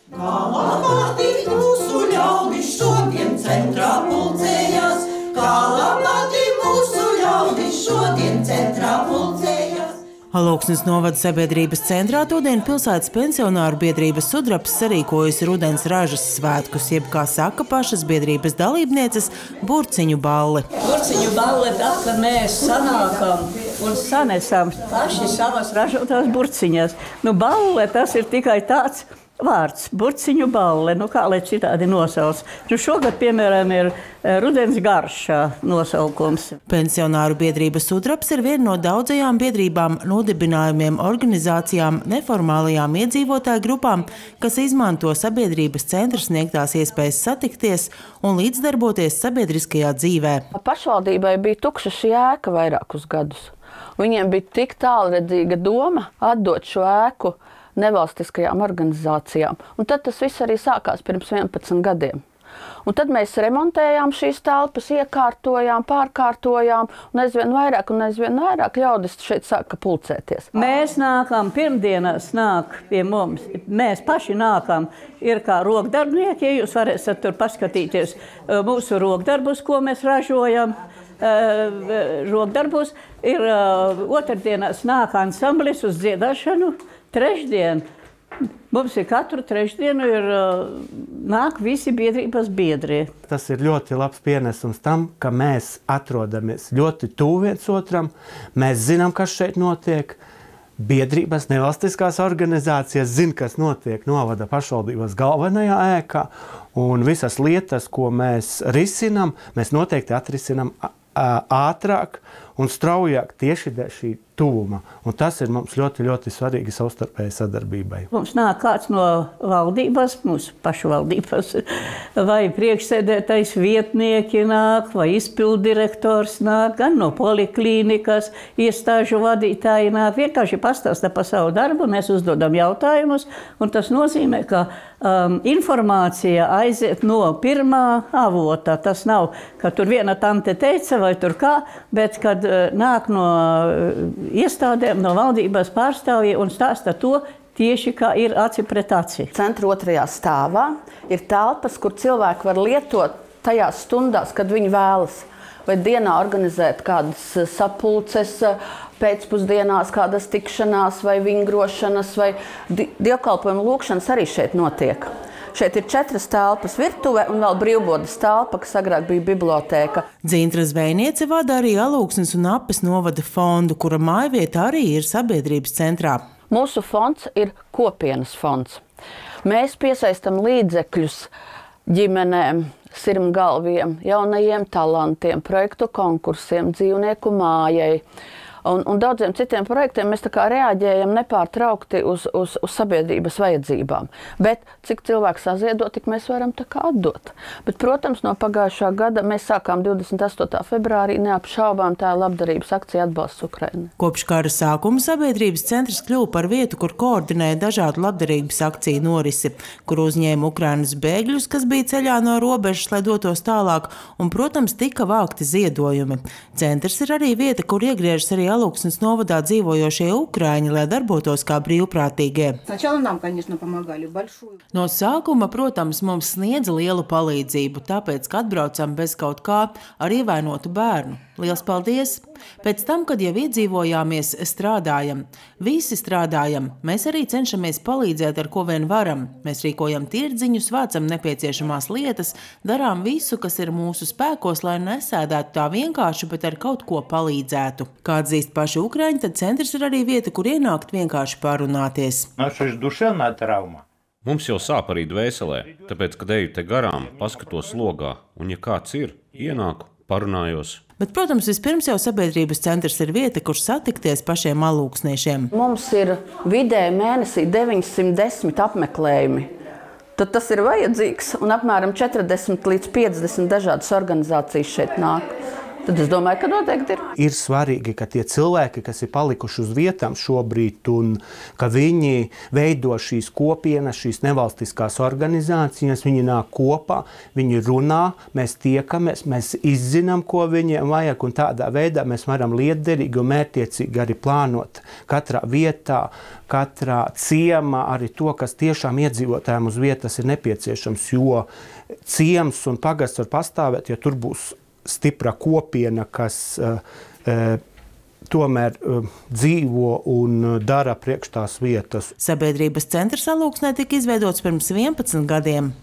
Kā labāti mūsu ļaudis šodien centrā pulcējās, kā labāti mūsu ļaudis šodien centrā pulcējās. Alūksnes novada sabiedrības centrā todien pilsētas pensionāru biedrības Sudrabs sarīkojusi rudens ražas svētkus, jeb, kā saka pašas biedrības dalībnieces, burciņu balli. Burciņu balle tā, ka mēs sanākam un sanesam paši savas ražotās burciņas. Balle tas ir tikai tāds vārds, burciņu balle, kā lai citādi nosauc. Šogad, piemēram, ir rudens garšā nosaukums. Pensionāru biedrības Sudrabs ir viena no daudzajām biedrībām, nodibinājumiem, organizācijām, neformālajām iedzīvotāju grupām, kas izmanto sabiedrības centra sniegtās iespējas satikties un līdzdarboties sabiedriskajā dzīvē. Pašvaldībai bija tukša šī ēka vairākus gadus. Viņiem bija tik tālredzīga doma atdot šo ēku nevalstiskajām organizācijām. Un tad tas viss arī sākās pirms 11 gadiem. Un tad mēs remontējām šīs telpas, iekārtojām, pārkārtojām, un aizvien vairāk ļaudis šeit sāka pulcēties. Mēs nākam, pirmdienās nāk pie mums, mēs paši nākam, ir kā rokdarbnieki, ja jūs varēsiet tur paskatīties mūsu rokdarbus, ko mēs ražojam. Rokdarbus ir otrdienās nāk ansamblis uz dziedāšanu. Trešdien, mums ir katru trešdienu nāk visi biedrības biedri. Tas ir ļoti labs pienesums tam, ka mēs atrodamies ļoti tuvu viens otram, mēs zinām, kas šeit notiek. Biedrības nevalstiskās organizācijas zina, kas notiek novada pašvaldības galvenajā ēkā, un visas lietas, ko mēs risinām, mēs noteikti atrisinām ātrāk un straujāk tieši dēļ šī tuvuma. Un tas ir mums ļoti, ļoti svarīgi savstarpēji sadarbībai. Mums nāk kāds no valdības, mūsu pašvaldības, vai priekšsēdētais vietnieki nāk, vai izpilddirektors nāk, gan no poliklīnikas, iestāžu vadītāji nāk, vienkārši pastāsta par savu darbu, mēs uzdodam jautājumus, un tas nozīmē, ka informācija aiziet no pirmā avota. Tas nav, ka tur viena tante teica vai tur kā, bet kad nāk no iestādēm, no valdības pārstāvji un stāsta to tieši kā ir aci pret aci. Centra otrajā stāvā ir telpas, kur cilvēki var lietot tajās stundās, kad viņi vēlas. Vai dienā organizēt kādas sapulces, pēcpusdienās kādas tikšanās vai vingrošanas vai dievkalpojumu lūkšanas arī šeit notiek. Šeit ir 4 telpas virtuve un vēl brīvbodes telpa, kas agrāk bija bibliotēka. Dzintra Zvejniece vada arī Alūksnes un Apes novada fondu, kura mājvieta arī ir sabiedrības centrā. Mūsu fonds ir kopienas fonds. Mēs piesaistam līdzekļus ģimenēm, sirmgalviem, jaunajiem talantiem, projektu konkursiem, dzīvnieku mājai. Un daudziem citiem projektiem mēs tā kā reaģējam nepārtraukti uz sabiedrības vajadzībām. Bet cik cilvēks saziedo, tik mēs varam tā kā atdot. Bet, protams, no pagājušā gada mēs sākām 28. februārī neapšaubām tā labdarības akcija atbalsts Ukrainai. Kopš kara sākuma sabiedrības centrs kļuva par vietu, kur koordinē dažādu labdarības akciju norisi, kur uzņēma Ukrainas bēgļus, kas bija ceļā no robežas, lai dotos tālāk, un, protams, tika vākti ziedojumi. Centrs ir arī vieta, kur iegriežas arī Alūksnes novadā dzīvojošie ukraiņi, lai darbotos kā brīvprātīgie. No sākuma, protams, mums sniedza lielu palīdzību, tāpēc, ka atbraucam bez kaut kā ar ievainotu bērnu. Liels paldies! Pēc tam, kad jau iedzīvojāmies, strādājam. Visi strādājam. Mēs arī cenšamies palīdzēt, ar ko vien varam. Mēs rīkojam tirdziņus, vācam nepieciešamās lietas, darām visu, kas ir mūsu spēkos, lai nesēdētu tā vienkārši, bet ar kaut ko palīdzētu. Kā atzīst paši ukraiņi, tad centrs ir arī vieta, kur ienākt vienkārši parunāties. Mums jau sāp arī dvēselē, tāpēc, kad eju te garām, paskatos logā, un ja kāds ir, ienāku, parunājos. Bet, protams, vispirms jau sabiedrības centrs ir vieta, kur satikties pašiem alūksniešiem. Mums ir vidēji mēnesī 910 apmeklējumi. Tad tas ir vajadzīgs, un apmēram 40 līdz 50 dažādas organizācijas šeit nāk. tad es domāju, ka noteikti ir. Ir svarīgi, ka tie cilvēki, kas ir palikuši uz vietām šobrīd, un ka viņi veido šīs kopienas, šīs nevalstiskās organizācijas, viņi nāk kopā, viņi runā, mēs tiekamies, mēs izzinām, ko viņiem vajag, un tādā veidā mēs varam lietderīgi un mērķiecīgi arī plānot katrā vietā, katrā ciemā arī to, kas tiešām iedzīvotājiem uz vietas ir nepieciešams, jo ciems un pagasts var pastāvēt, ja tur būs stipra kopiena, kas tomēr dzīvo un dara priekš tās vietas. Sabiedrības centrs Alūksnē tika izveidots pirms 11 gadiem.